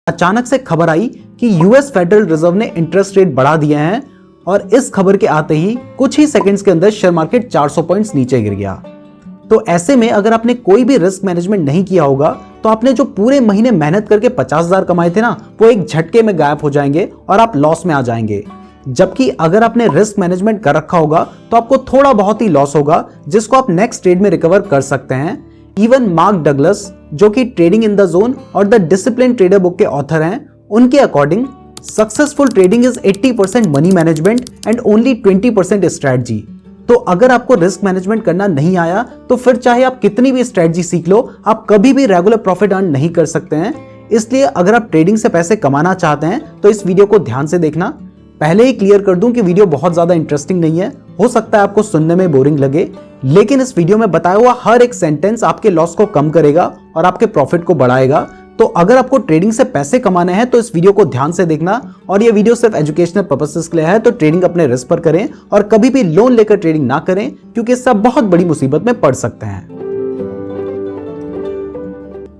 अचानक से खबर आई कि यूएस फेडरल रिजर्व ने इंटरेस्ट रेट बढ़ा दिए हैं और इस खबर के आते ही कुछ ही सेकंड्स के अंदर शेयर मार्केट 400 पॉइंट्स नीचे गिर गया। तो ऐसे में अगर आपने कोई भी रिस्क मैनेजमेंट नहीं किया होगा तो आपने जो पूरे महीने मेहनत करके 50,000 कमाए थे ना, वो एक झटके में गायब हो जाएंगे और आप लॉस में आ जाएंगे। जबकि अगर आपने रिस्क मैनेजमेंट कर रखा होगा तो आपको थोड़ा बहुत ही लॉस होगा जिसको आप नेक्स्ट ट्रेड में रिकवर कर सकते हैं। इवन मार्क डगलस, जो कि ट्रेडिंग इन द जोन और द डिसिप्लिन ट्रेडर बुक के ऑथर हैं, उनके according successful trading is 80% money management and only 20% strategy. तो अगर आपको रिस्क मैनेजमेंट करना नहीं आया तो फिर चाहे आप कितनी भी स्ट्रेटजी सीख लो, आप कभी भी रेगुलर प्रॉफिट अर्न नहीं कर सकते हैं। इसलिए अगर आप ट्रेडिंग से पैसे कमाना चाहते हैं तो इस वीडियो को ध्यान से देखना। पहले ही क्लियर कर दूं कि वीडियो बहुत ज्यादा इंटरेस्टिंग नहीं है, हो सकता है आपको सुनने में बोरिंग लगे, लेकिन इस वीडियो में बताया हुआ हर एक सेंटेंस आपके लॉस को कम करेगा और आपके प्रॉफिट को बढ़ाएगा। तो अगर आपको ट्रेडिंग से पैसे कमाने हैं तो इस वीडियो को ध्यान से देखना। और ये वीडियो सिर्फ एजुकेशनल पर्पसेस के लिए है, तो ट्रेडिंग अपने रिस्क पर करें और कभी भी लोन लेकर ट्रेडिंग ना करें, क्योंकि इससे आप बहुत बड़ी मुसीबत में पड़ सकते हैं।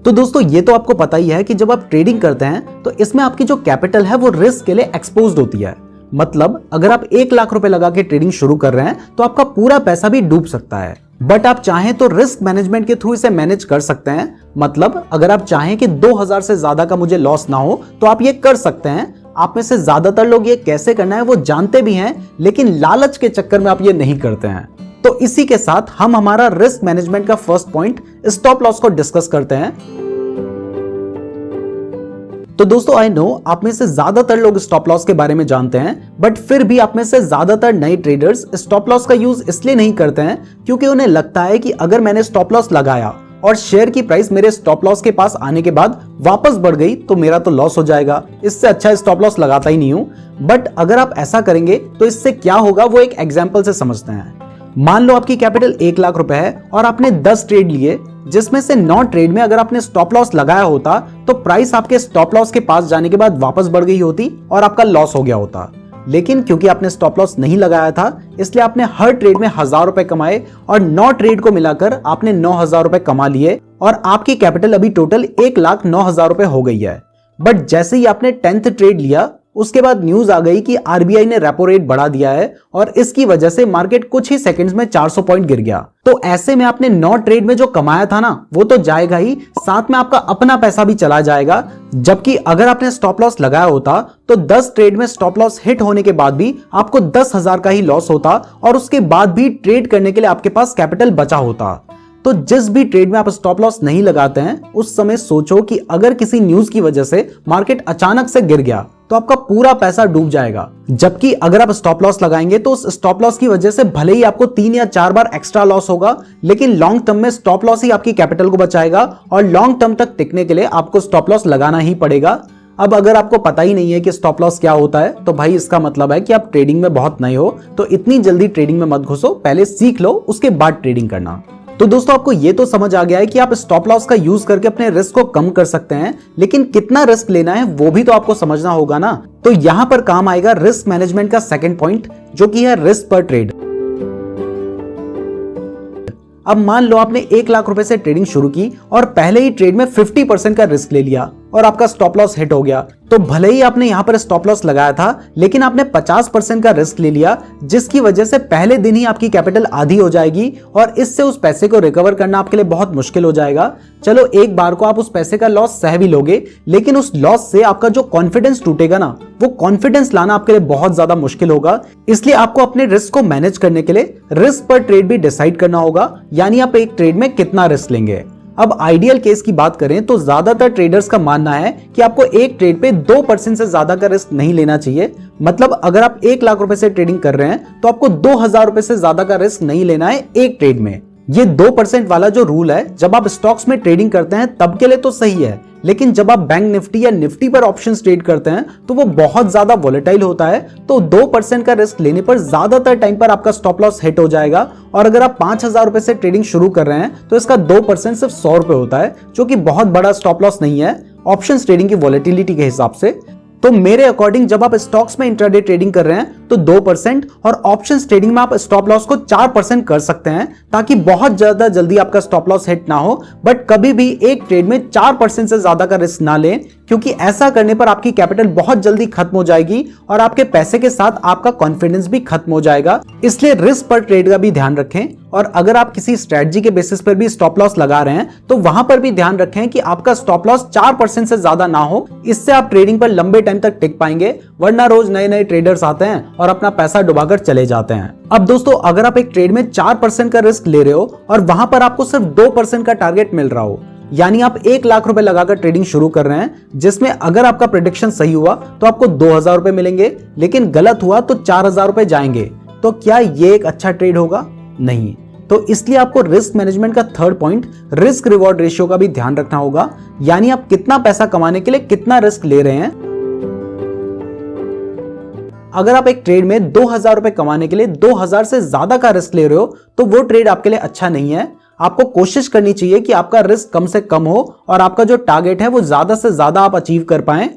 तो दोस्तों, ये तो आपको पता ही है कि जब आप ट्रेडिंग करते हैं तो इसमें आपकी जो कैपिटल है वो रिस्क के लिए एक्सपोज्ड होती है। मतलब अगर आप 1 लाख रुपए लगा के ट्रेडिंग शुरू कर रहे हैं तो आपका पूरा पैसा भी डूब सकता है। बट आप चाहें तो रिस्क मैनेजमेंट के थ्रू इसे मैनेज कर सकते हैं। मतलब अगर आप चाहें कि 2000 से ज्यादा का मुझे लॉस ना हो तो आप ये कर सकते हैं। आप में से ज्यादातर लोग ये कैसे करना है वो जानते भी हैं, लेकिन लालच के चक्कर में आप ये नहीं करते हैं। तो इसी के साथ हम हमारा रिस्क मैनेजमेंट का फर्स्ट पॉइंट, स्टॉप लॉस, को डिस्कस करते हैं। तो दोस्तों, आई नो आप में से ज्यादातर लोग स्टॉप लॉस के बारे में जानते हैं, बट फिर भी आप में से ज्यादातर नए ट्रेडर्स स्टॉप लॉस का यूज इसलिए नहीं करते हैं क्योंकि उन्हें लगता है कि अगर मैंने स्टॉप लॉस लगाया और शेयर की प्राइस मेरे स्टॉप लॉस के पास आने के बाद वापस बढ़ गई तो मेरा तो लॉस हो जाएगा, इससे अच्छा स्टॉप लॉस लगाता ही नहीं हूं। बट अगर आप ऐसा करेंगे तो इससे क्या होगा वो एक एग्जाम्पल से समझते हैं। मान लो आपकी कैपिटल 1 लाख रुपए है और आपने 10 ट्रेड लिए, जिसमें से 9 ट्रेड में अगर आपने स्टॉप लॉस लगाया होता तो प्राइस आपके स्टॉप लॉस के पास जाने के बाद वापस बढ़ गई होती और आपका लॉस हो गया होता। लेकिन क्योंकि आपने स्टॉप लॉस नहीं लगाया था, इसलिए आपने हर ट्रेड में 1000 रुपए कमाए और 9 ट्रेड को मिलाकर आपने 9000 रुपए कमा लिए और आपकी कैपिटल अभी टोटल 1,09,000 रुपए हो गई है। बट जैसे ही आपने 10th ट्रेड लिया, उसके बाद न्यूज आ गई कि आरबीआई ने रेपो रेट बढ़ा दिया है और इसकी वजह से मार्केट कुछ ही सेकंड्स में 400 पॉइंट गिर गया। तो ऐसे में आपने 9 ट्रेड में जो कमाया था ना, वो तो जाएगा ही, साथ में आपका अपना पैसा भी चला जाएगा। जबकि अगर आपने स्टॉप लॉस लगाया होता तो 10 ट्रेड में स्टॉप लॉस हिट होने के बाद भी आपको 10,000 का ही लॉस होता और उसके बाद भी ट्रेड करने के लिए आपके पास कैपिटल बचा होता। तो जिस भी ट्रेड में आप स्टॉप लॉस नहीं लगाते हैं, उस समय सोचो कि अगर किसी न्यूज की वजह से मार्केट अचानक से गिर गया तो आपका पूरा पैसा डूब जाएगा। जबकि अगर आप स्टॉप लॉस लगाएंगे तो उस स्टॉप लॉस की वजह से भले ही आपको 3 या 4 बार एक्स्ट्रा लॉस होगा, लेकिन लॉन्ग टर्म में स्टॉप लॉस ही आपकी कैपिटल को बचाएगा और लॉन्ग टर्म तक टिकने के लिए आपको स्टॉप लॉस लगाना ही पड़ेगा। अब अगर आपको पता ही नहीं है कि स्टॉप लॉस क्या होता है तो भाई इसका मतलब है कि आप ट्रेडिंग में बहुत नए हो। तो इतनी जल्दी ट्रेडिंग में मत घुसो, पहले सीख लो, उसके बाद ट्रेडिंग करना। तो दोस्तों, आपको ये तो समझ आ गया है कि आप स्टॉप लॉस का यूज करके अपने रिस्क को कम कर सकते हैं, लेकिन कितना रिस्क लेना है वो भी तो आपको समझना होगा ना। तो यहां पर काम आएगा रिस्क मैनेजमेंट का सेकंड पॉइंट, जो कि है रिस्क पर ट्रेड। अब मान लो आपने 1 लाख रुपए से ट्रेडिंग शुरू की और पहले ही ट्रेड में 50% का रिस्क ले लिया और आपका स्टॉप लॉस हिट हो गया। तो भले ही आपने यहां पर स्टॉप लॉस लगाया था, लेकिन आपने 50% का रिस्क ले लिया, जिसकी वजह से पहले दिन ही आपकी कैपिटल आधी हो जाएगी और इससे उस पैसे को रिकवर करना आपके लिए बहुत मुश्किल हो जाएगा। चलो, एक बार को आप उस पैसे का लॉस सह भी लोगे, लेकिन उस लॉस से आपका जो कॉन्फिडेंस टूटेगा ना, वो कॉन्फिडेंस लाना आपके लिए बहुत ज्यादा मुश्किल होगा। इसलिए आपको अपने रिस्क को मैनेज करने के लिए रिस्क पर ट्रेड भी डिसाइड करना होगा, यानी आप एक ट्रेड में कितना रिस्क लेंगे। अब आइडियल केस की बात करें तो ज्यादातर ट्रेडर्स का मानना है कि आपको एक ट्रेड पे 2% से ज्यादा का रिस्क नहीं लेना चाहिए। मतलब अगर आप 1 लाख रुपए से ट्रेडिंग कर रहे हैं तो आपको 2000 रुपए से ज्यादा का रिस्क नहीं लेना है एक ट्रेड में। ये 2% वाला जो रूल है, जब आप स्टॉक्स में ट्रेडिंग करते हैं तब के लिए तो सही है, लेकिन जब आप बैंक निफ्टी या निफ्टी पर ऑप्शंस ट्रेड करते हैं तो वो बहुत ज्यादा वोलेटाइल होता है। तो 2% का रिस्क लेने पर ज्यादातर टाइम पर आपका स्टॉप लॉस हिट हो जाएगा। और अगर आप 5000 रुपए से ट्रेडिंग शुरू कर रहे हैं तो इसका 2% सिर्फ 100 रुपए होता है, जो कि बहुत बड़ा स्टॉप लॉस नहीं है ऑप्शंस ट्रेडिंग की वोलेटिलिटी के हिसाब से। तो मेरे अकॉर्डिंग जब आप स्टॉक्स में इंट्राडे ट्रेडिंग कर रहे हैं तो 2% और ऑप्शन ट्रेडिंग में आप स्टॉप लॉस को 4% कर सकते हैं, ताकि बहुत ज्यादा जल्दी आपका स्टॉप लॉस हिट ना हो। बट कभी भी एक ट्रेड में 4% से ज्यादा का रिस्क ना लें, क्योंकि ऐसा करने पर आपकी कैपिटल बहुत जल्दी खत्म हो जाएगी और आपके पैसे के साथ आपका कॉन्फिडेंस भी खत्म हो जाएगा। इसलिए रिस्क पर ट्रेड का भी ध्यान रखें। और अगर आप किसी स्ट्रेटजी के बेसिस पर भी स्टॉप लॉस लगा रहे हैं तो वहां पर भी ध्यान रखें कि आपका स्टॉप लॉस 4% से ज्यादा ना हो। इससे आप ट्रेडिंग पर लंबे टाइम तक टिक पाएंगे, वरना रोज नए नए ट्रेडर्स आते हैं और अपना पैसा डुबाकर चले जाते हैं। अब दोस्तों, अगर आप एक ट्रेड में 4% का रिस्क ले रहे हो और वहां पर आपको सिर्फ 2% का टारगेट मिल रहा हो, यानी आप 1 लाख रुपए लगाकर ट्रेडिंग शुरू कर रहे हैं, जिसमें अगर आपका प्रेडिक्शन सही हुआ तो आपको 2000 रुपए मिलेंगे, लेकिन गलत हुआ तो 4000 रुपए जाएंगे, तो क्या ये एक अच्छा ट्रेड होगा? नहीं। तो इसलिए आपको रिस्क मैनेजमेंट का third point, risk reward ratio का भी ध्यान रखना होगा, यानी आप कितना पैसा कमाने के लिए कितना रिस्क ले रहे हैं। अगर आप एक ट्रेड में 2000 रुपए कमाने के लिए 2000 से ज्यादा का रिस्क ले रहे हो तो वो ट्रेड आपके लिए अच्छा नहीं है। आपको कोशिश करनी चाहिए कि आपका रिस्क कम से कम हो और आपका जो टारगेट है वो ज्यादा से ज्यादा आप अचीव कर पाएं।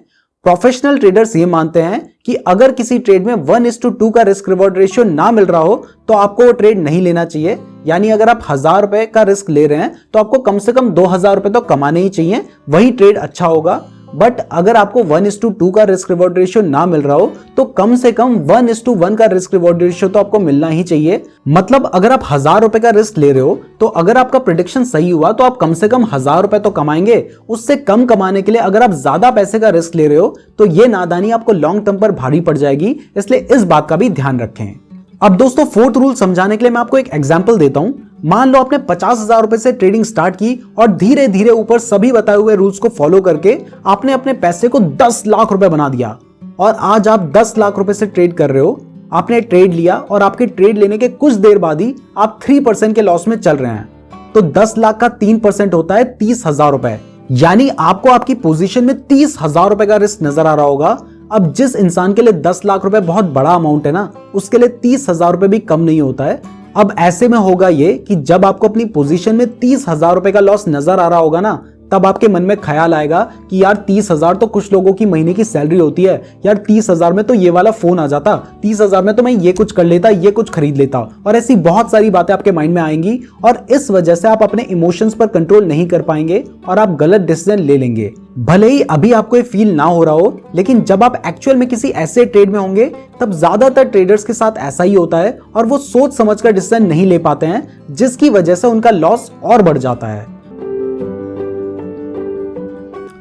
प्रोफेशनल ट्रेडर्स ये मानते हैं कि अगर किसी ट्रेड में 1:2 का रिस्क रिवॉर्ड रेशियो ना मिल रहा हो तो आपको वो ट्रेड नहीं लेना चाहिए। यानी अगर आप 1000 रुपए का रिस्क ले रहे हैं तो आपको कम से कम 2000 रुपए तो कमाने ही चाहिए, वही ट्रेड अच्छा होगा। बट अगर आपको 1:2 का रिस्क रिवॉर्ड रेशियो ना मिल रहा हो तो कम से कम 1:1 का रिस्क रिवॉर्ड रेशियो तो आपको मिलना ही चाहिए। मतलब अगर आप 1000 रुपए का रिस्क ले रहे हो तो अगर आपका प्रेडिक्शन सही हुआ तो आप कम से कम 1000 रुपए तो कमाएंगे। उससे कम कमाने के लिए अगर आप ज्यादा पैसे का रिस्क ले रहे हो तो ये नादानी आपको लॉन्ग टर्म पर भारी पड़ जाएगी, इसलिए इस बात का भी ध्यान रखें। अब दोस्तों, फोर्थ रूल समझाने के लिए मैं आपको एक एग्जांपल देता हूं। मान लो आपने 50,000 रुपए से ट्रेडिंग स्टार्ट की और धीरे धीरे ऊपर सभी बताए हुए रूल्स को फॉलो करके आपने अपने पैसे को 10 लाख रुपए बना दिया और आज आप 10 लाख रुपए से ट्रेड कर रहे हो। आपने ट्रेड लिया और आपके ट्रेड लेने के कुछ देर बाद ही आप 3% के लॉस में चल रहे हैं। तो 10 लाख का 3% होता है 30,000 रुपए, यानी आपको आपकी पोजीशन में 30,000 रुपए का रिस्क नजर आ रहा होगा। अब जिस इंसान के लिए 10 लाख रुपए बहुत बड़ा अमाउंट है ना, उसके लिए 30,000 रुपए भी कम नहीं होता है। अब ऐसे में होगा ये कि जब आपको अपनी पोजीशन में 30,000 रुपए का लॉस नजर आ रहा होगा ना, तब आपके मन में ख्याल आएगा कि यार 30,000 तो कुछ लोगों की महीने की सैलरी होती है, यार 30,000 में तो ये वाला फोन आ जाता, 30,000 में तो मैं ये कुछ कर लेता, ये कुछ खरीद लेता, और ऐसी बहुत सारी बातें आपके माइंड में आएंगी और इस वजह से आप अपने इमोशंस पर कंट्रोल नहीं कर पाएंगे और आप गलत डिसीजन ले लेंगे। भले ही अभी आपको ये फील ना हो रहा हो, लेकिन जब आप एक्चुअल में किसी ऐसे ट्रेड में होंगे तब ज्यादातर ट्रेडर्स के साथ ऐसा ही होता है और वो सोच समझकर डिसीजन नहीं ले पाते हैं, जिसकी वजह से उनका लॉस और बढ़ जाता है।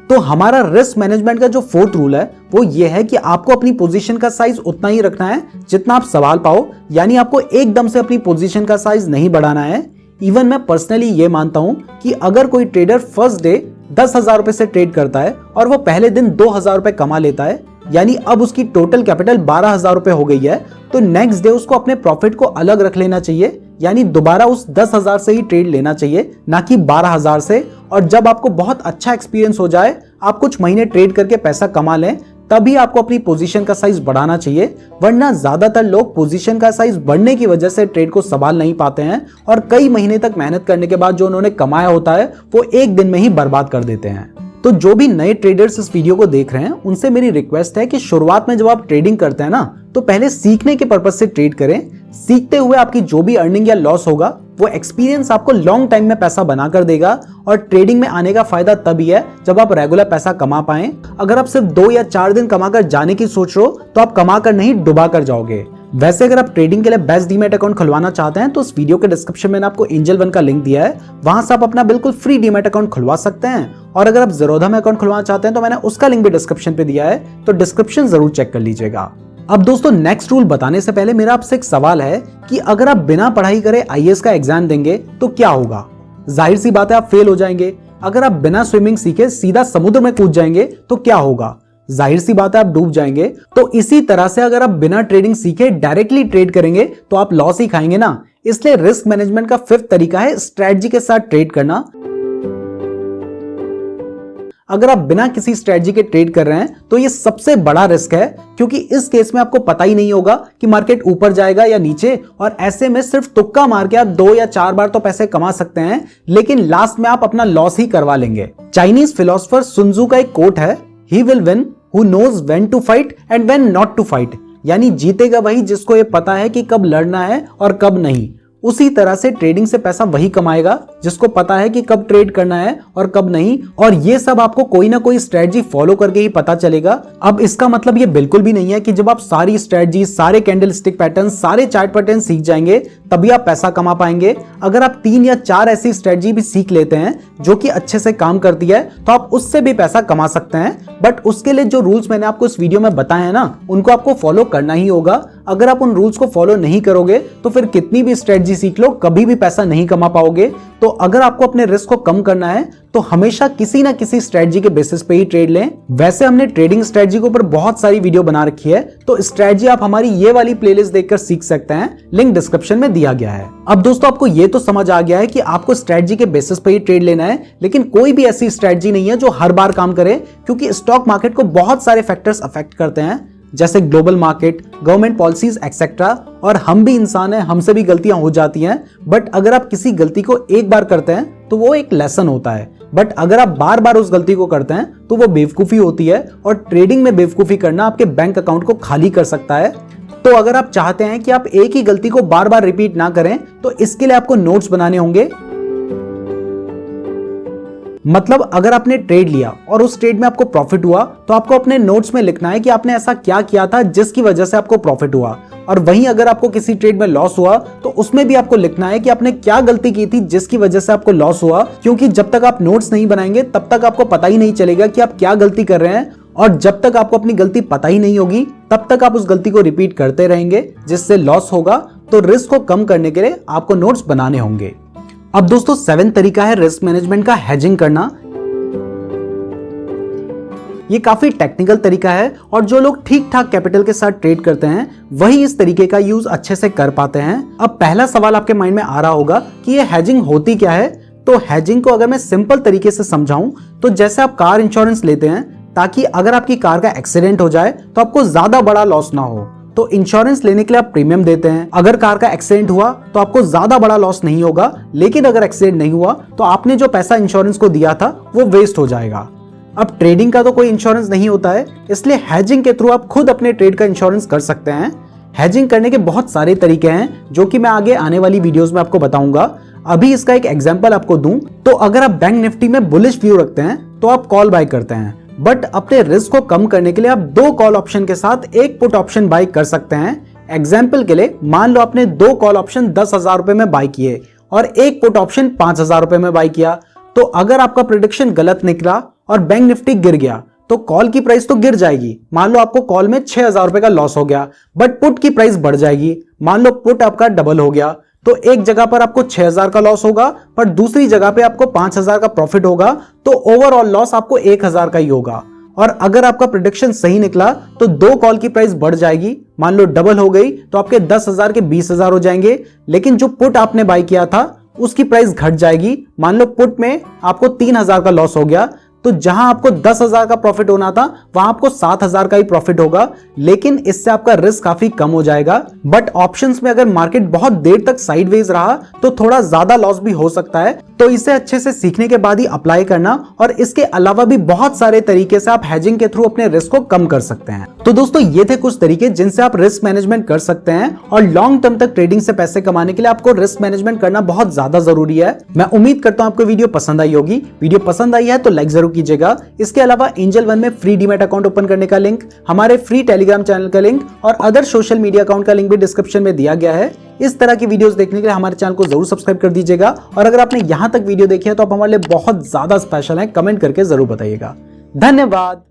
तो हमारा रिस्क मैनेजमेंट का जो फोर्थ रूल है वो ये है कि आपको अपनी पोजीशन का साइज उतना ही रखना है जितना आप संभाल पाओ, यानी आपको एकदम से अपनी पोजीशन का साइज नहीं बढ़ाना है। इवन मैं पर्सनली ये मानता हूं कि अगर कोई ट्रेडर फर्स्ट डे 10,000 रुपए से ट्रेड करता है और वो पहले दिन 2,000 रुपए कमा लेता है, यानी अब उसकी टोटल कैपिटल 12,000 रुपए हो गई है, तो नेक्स्ट डे उसको अपने प्रॉफिट को अलग रख लेना चाहिए, यानी दोबारा उस 10,000 से ही ट्रेड लेना चाहिए, ना कि 12,000 से। और जब आपको बहुत अच्छा एक्सपीरियंस हो जाए, आप कुछ महीने ट्रेड करके पैसा कमा लें, तभी आपको अपनी पोजीशन का साइज बढ़ाना चाहिए, वरना ज्यादातर लोग पोजीशन का साइज बढ़ने की वजह से ट्रेड को संभाल नहीं पाते हैं और कई महीने तक मेहनत करने के बाद जो उन्होंने कमाया होता है वो एक दिन में ही बर्बाद कर देते हैं। तो जो भी नए ट्रेडर्स इस वीडियो को देख रहे हैं उनसे मेरी रिक्वेस्ट है कि शुरुआत में जब आप ट्रेडिंग करते हैं ना, तो पहले सीखने के पर्पज से ट्रेड करें। सीखते हुए आपकी जो भी अर्निंग या लॉस होगा वो एक्सपीरियंस आपको लॉन्ग टाइम में पैसा बनाकर देगा, और ट्रेडिंग में आने का फायदा तभी है जब आप रेगुलर पैसा कमा पाएं। अगर आप सिर्फ 2 या 4 दिन कमाकर जाने की सोच रहे हो तो आप कमाकर नहीं डुबा कर जाओगे। वैसे अगर आप ट्रेडिंग के लिए बेस्ट डीमैट अकाउंट खुलवाना चाहते हैं तो इस वीडियो के डिस्क्रिप्शन में आपको एंजल वन का लिंक दिया है, वहां से आप अपना बिल्कुल फ्री डीमैट अकाउंट खुलवा सकते हैं। और अगर आप ज़ीरोधा में अकाउंट खुलवाना चाहते हैं तो मैंने उसका लिंक भी डिस्क्रिप्शन पे दिया है, तो डिस्क्रिप्शन जरूर चेक कर लीजिएगा। अब दोस्तों, नेक्स्ट रूल बताने से पहले मेरा आपसे एक सवाल है कि अगर आप बिना पढ़ाई करे आईएएस का एग्जाम देंगे तो क्या होगा? जाहिर सी बात है, आप फेल हो जाएंगे। अगर आप बिना स्विमिंग सीखे सीधा समुद्र में कूद जाएंगे तो क्या होगा? जाहिर सी बात है, आप डूब जाएंगे। तो इसी तरह से अगर आप बिना ट्रेडिंग सीखे डायरेक्टली ट्रेड करेंगे तो आप लॉस ही खाएंगे ना। इसलिए रिस्क मैनेजमेंट का फिफ्थ तरीका है स्ट्रेटजी के साथ ट्रेड करना। अगर आप बिना किसी स्ट्रेटजी के ट्रेड कर रहे हैं तो ये सबसे बड़ा रिस्क है, क्योंकि इस केस में आपको पता ही नहीं होगा कि मार्केट ऊपर जाएगा या नीचे, और ऐसे में सिर्फ तुक्का मार के आप 2 या 4 बार तो पैसे कमा सकते हैं, लेकिन लास्ट में आप अपना लॉस ही करवा लेंगे। चाइनीज फिलोसोफर सुन त्जू का एक कोट है, he will win who knows when to fight and when not to fight. यानी जीतेगा वही जिसको ये पता है कि कब लड़ना है और कब नहीं। उसी तरह से ट्रेडिंग से पैसा वही कमाएगा जिसको पता है कि कब ट्रेड करना है और कब नहीं, और ये सब आपको कोई ना कोई स्ट्रेटजी फॉलो करके ही पता चलेगा। अब इसका मतलब ये बिल्कुल भी नहीं है कि जब आप सारी स्ट्रेटजी, सारे कैंडल स्टिक पैटर्न, सारे चार्ट पैटर्न सीख जाएंगे तभी आप पैसा कमा पाएंगे। अगर आप 3 या 4 ऐसी स्ट्रेटजी भी सीख लेते हैं जो कि अच्छे से काम करती है तो आप उससे भी पैसा कमा सकते हैं। बट उसके लिए जो रूल्स मैंने आपको इस वीडियो में बताए हैं ना, उनको आपको फॉलो करना ही होगा। अगर आप उन रूल्स को फॉलो नहीं करोगे तो फिर कितनी भी स्ट्रेटजी सीख लो, कभी भी पैसा नहीं कमा पाओगे। तो अगर आपको अपने रिस्क को कम करना है तो हमेशा किसी ना किसी स्ट्रेटजी के बेसिस पे ही ट्रेड लें। वैसे हमने ट्रेडिंग स्ट्रेटजी के ऊपर बहुत सारी वीडियो बना रखी है, तो स्ट्रेटजी आप हमारी ये वाली प्लेलिस्ट देखकर सीख सकते हैं, लिंक डिस्क्रिप्शन में दिया गया है। अब दोस्तों आपको ये तो समझ आ गया है कि आपको स्ट्रेटजी के बेसिस पे ही ट्रेड लेना है, लेकिन कोई भी ऐसी स्ट्रेटजी नहीं है जो हर बार काम करे, क्योंकि स्टॉक मार्केट को बहुत सारे फैक्टर्स अफेक्ट करते हैं, जैसे global market, government policies etcetera, और हम भी इंसान हैं, हमसे भी गलतियां हो जाती हैं। बट अगर आप किसी गलती को एक बार करते हैं तो वो एक लेसन होता है, बट अगर आप बार बार उस गलती को करते हैं तो वो बेवकूफी होती है, और ट्रेडिंग में बेवकूफी करना आपके बैंक अकाउंट को खाली कर सकता है। तो अगर आप चाहते हैं कि आप एक ही गलती को बार बार रिपीट ना करें तो इसके लिए आपको नोट्स बनाने होंगे। मतलब अगर आपने ट्रेड लिया और उस ट्रेड में आपको प्रॉफिट हुआ तो आपको अपने नोट्स में लिखना है कि आपने ऐसा क्या किया था जिसकी वजह से आपको प्रॉफिट हुआ, और वहीं अगर आपको किसी ट्रेड में लॉस हुआ तो उसमें भी आपको लिखना है कि आपने क्या गलती की थी जिसकी वजह से आपको लॉस हुआ। क्योंकि जब तक आप नोट्स नहीं बनाएंगे तब तक आपको पता ही नहीं चलेगा कि आप क्या गलती कर रहे हैं, और जब तक आपको अपनी गलती पता ही नहीं होगी तब तक आप उस गलती को रिपीट करते रहेंगे जिससे लॉस होगा। तो रिस्क को कम करने के लिए आपको नोट्स बनाने होंगे। अब दोस्तों 7वां तरीका है रिस्क मैनेजमेंट का, हेजिंग करना। ये काफी टेक्निकल तरीका है और जो लोग ठीक ठाक कैपिटल के साथ ट्रेड करते हैं वही इस तरीके का यूज अच्छे से कर पाते हैं। अब पहला सवाल आपके माइंड में आ रहा होगा कि ये हेजिंग होती क्या है। तो हेजिंग को अगर मैं सिंपल तरीके से समझाऊं तो जैसे आप कार इंश्योरेंस लेते हैं ताकि अगर आपकी कार का एक्सीडेंट हो जाए तो आपको ज्यादा बड़ा लॉस ना हो, तो इंश्योरेंस लेने के लिए आप प्रीमियम देते हैं। अगर कार का एक्सीडेंट हुआ तो आपको ज्यादा बड़ा लॉस नहीं होगा, लेकिन अगर एक्सीडेंट नहीं हुआ तो आपने जो पैसा इंश्योरेंस को दिया था वो वेस्ट हो जाएगा। अब ट्रेडिंग का तो कोई इंश्योरेंस नहीं होता है, इसलिए हेजिंग के थ्रू आप खुद अपने ट्रेड का इंश्योरेंस कर सकते हैं। हेजिंग करने के बहुत सारे तरीके हैं जो कि मैं आगे आने वाली वीडियोस में आपको बताऊंगा। अभी इसका एक एग्जांपल आपको दूं तो अगर आप बैंक निफ्टी में बुलिश व्यू रखते हैं तो आप कॉल बाय करते हैं, बट अपने रिस्क को कम करने के लिए आप 2 कॉल ऑप्शन के साथ एक पुट ऑप्शन बाय कर सकते हैं। एग्जाम्पल के लिए मान लो आपने 2 कॉल ऑप्शन 10,000 रुपए में बाय किए और एक पुट ऑप्शन 5,000 रुपए में बाय किया। तो अगर आपका प्रेडिक्शन गलत निकला और बैंक निफ्टी गिर गया तो कॉल की प्राइस तो गिर जाएगी। मान लो आपको कॉल में 6,000 रुपए का लॉस हो गया, बट पुट की प्राइस बढ़ जाएगी। मान लो पुट आपका डबल हो गया, तो एक जगह पर आपको 6,000 का लॉस होगा पर दूसरी जगह पे आपको 5,000 का प्रॉफिट होगा, तो ओवरऑल लॉस आपको 1,000 का ही होगा। और अगर आपका प्रेडिक्शन सही निकला तो 2 कॉल की प्राइस बढ़ जाएगी, मान लो डबल हो गई तो आपके 10,000 के 20,000 हो जाएंगे। लेकिन जो पुट आपने बाय किया था उसकी प्राइस घट जाएगी, मान लो पुट में आपको 3,000 का लॉस हो गया, तो जहां आपको 10,000 का प्रॉफिट होना था वहां आपको 7,000 का ही प्रॉफिट होगा, लेकिन इससे आपका रिस्क काफी कम हो जाएगा। बट ऑप्शंस में अगर मार्केट बहुत देर तक साइडवेज रहा तो थोड़ा ज्यादा लॉस भी हो सकता है, तो इसे अच्छे से सीखने के बाद ही अप्लाई करना। और इसके अलावा भी बहुत सारे तरीके से आप हेजिंग के थ्रू अपने रिस्क को कम कर सकते हैं। तो दोस्तों ये थे कुछ तरीके जिनसे आप रिस्क मैनेजमेंट कर सकते हैं, और लॉन्ग टर्म तक ट्रेडिंग से पैसे कमाने के लिए आपको रिस्क मैनेजमेंट करना बहुत ज्यादा जरूरी है। मैं उम्मीद करता हूं आपको वीडियो पसंद आई होगी। वीडियो पसंद आई है तो लाइक जरूर कीजिएगा। इसके अलावा एंजल वन में फ्री डीमैट अकाउंट ओपन करने का लिंक, हमारे फ्री टेलीग्राम चैनल का लिंक और अदर सोशल मीडिया अकाउंट का लिंक भी डिस्क्रिप्शन में दिया गया है। इस तरह की वीडियोस देखने के लिए हमारे चैनल को जरूर सब्सक्राइब कर दीजिएगा, और अगर आपने यहां तक वीडियो देखी है तो आप हमारे लिए बहुत ज्यादा स्पेशल हैं, कमेंट करके जरूर बताइएगा। धन्यवाद।